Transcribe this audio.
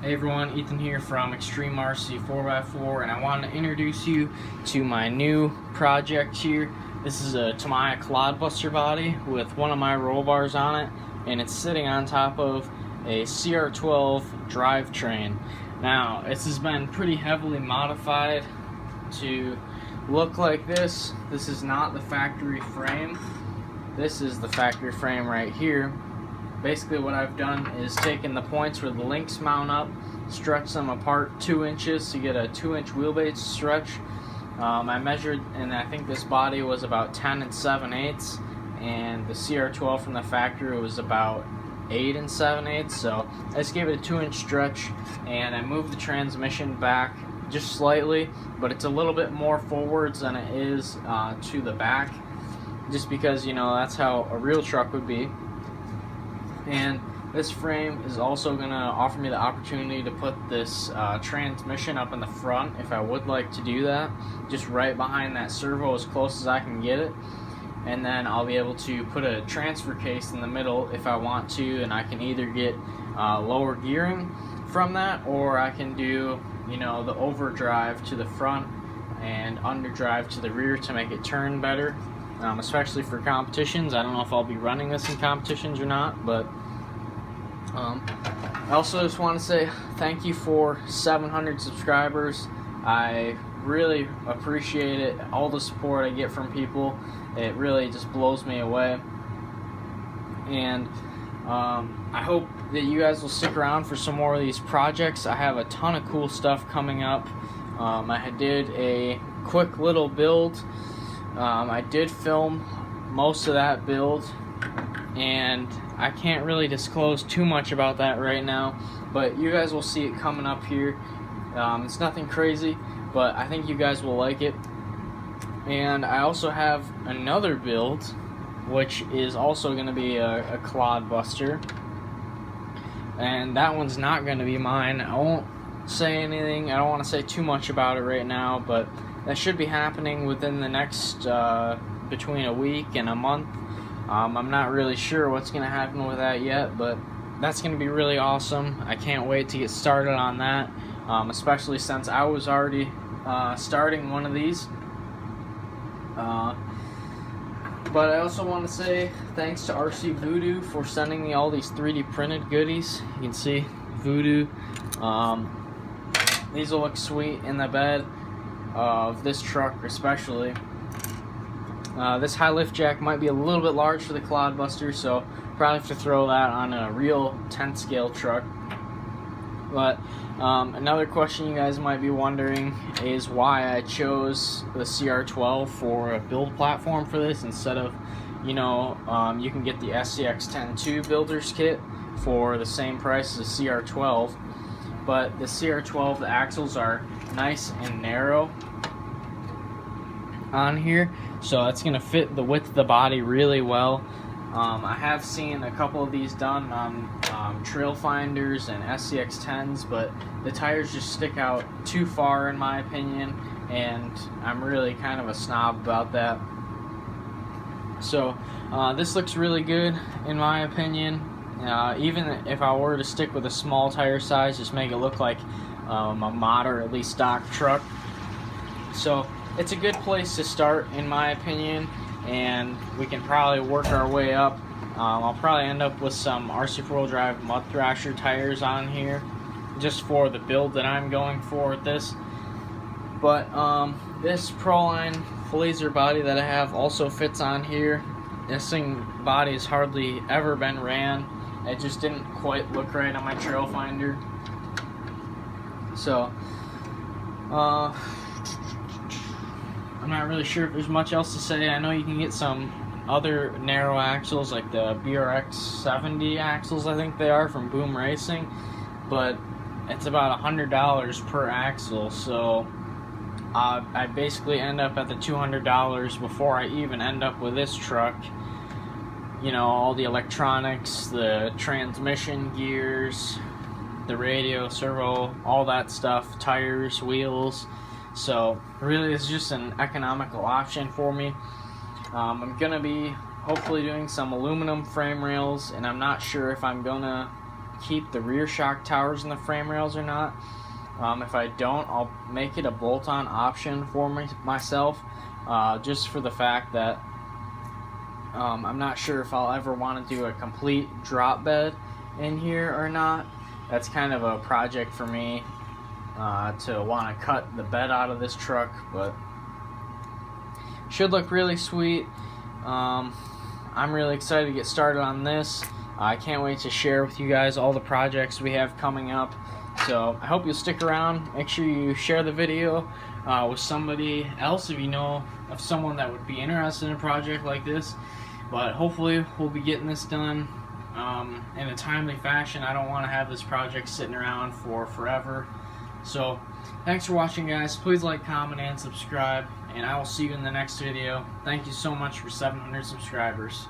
Hey everyone, Ethan here from Extreme RC 4x4, and I want to introduce you to my new project here. This is a Tamiya Clodbuster body with one of my roll bars on it, and it's sitting on top of a CR12 drivetrain. Now, this has been pretty heavily modified to look like this. This is not the factory frame. This is the factory frame right here. Basically what I've done is taken the points where the links mount up, stretch them apart 2 inches to get a 2-inch wheelbase stretch. I measured, and I think this body was about 10 7/8, and the CR12 from the factory was about 8 7/8, so I just gave it a 2-inch stretch, and I moved the transmission back just slightly, but it's a little bit more forwards than it is to the back, just because, you know, that's how a real truck would be. And this frame is also going to offer me the opportunity to put this transmission up in the front if I would like to do that, just right behind that servo as close as I can get it. And then I'll be able to put a transfer case in the middle if I want to, and I can either get lower gearing from that, or I can do, you know, the overdrive to the front and underdrive to the rear to make it turn better. Especially for competitions. I don't know if I'll be running this in competitions or not, but I also just want to say thank you for 700 subscribers. I really appreciate it, all the support I get from people. It really just blows me away, and I hope that you guys will stick around for some more of these projects. I have a ton of cool stuff coming up. I did a quick little build. I did film most of that build, and I can't really disclose too much about that right now, but you guys will see it coming up here. It's nothing crazy, but I think you guys will like it. And I also have another build, which is also going to be a Clodbuster, and that one's not going to be mine. I won't say anything. I don't want to say too much about it right now, but that should be happening within the next between a week and a month. I'm not really sure what's going to happen with that yet, but that's going to be really awesome. I can't wait to get started on that, especially since I was already starting one of these. But I also want to say thanks to RC Voodoo for sending me all these 3D printed goodies. You can see Voodoo. These will look sweet in the bed of this truck especially. This high lift jack might be a little bit large for the Clodbuster, so probably have to throw that on a real 10 scale truck. But another question you guys might be wondering is why I chose the CR12 for a build platform for this instead of, you know, you can get the SCX-10-2 builder's kit for the same price as the CR12. But the CR12, the axles are nice and narrow on here, so it's going to fit the width of the body really well. I have seen a couple of these done on Trail Finders and SCX-10s, but the tires just stick out too far in my opinion, and I'm really kind of a snob about that. So this looks really good in my opinion. Even if I were to stick with a small tire size, just make it look like a moderately stock truck. So it's a good place to start in my opinion, and we can probably work our way up. I'll probably end up with some RC4 Drive Mud Thrasher tires on here just for the build that I'm going for with this. But this Proline Blazer body that I have also fits on here. This body has hardly ever been ran. It just didn't quite look right on my Trail Finder. So I'm not really sure if there's much else to say. I know you can get some other narrow axles like the BRX 70 axles, I think they are, from Boom Racing, but it's about $100 per axle, so I basically end up at the $200 before I even end up with this truck. You know, all the electronics, the transmission gears, the radio, servo, all that stuff, tires, wheels. So really it's just an economical option for me. I'm gonna be hopefully doing some aluminum frame rails, and I'm not sure if I'm gonna keep the rear shock towers in the frame rails or not. If I don't, I'll make it a bolt-on option for myself, just for the fact that I'm not sure if I'll ever want to do a complete drop bed in here or not. That's kind of a project for me, to want to cut the bed out of this truck, but should look really sweet. I'm really excited to get started on this. I can't wait to share with you guys all the projects we have coming up. So I hope you'll stick around. Make sure you share the video with somebody else if you know of someone that would be interested in a project like this. But hopefully we'll be getting this done in a timely fashion. I don't want to have this project sitting around for forever. So thanks for watching, guys. Please like, comment, and subscribe, and I will see you in the next video. Thank you so much for 700 subscribers.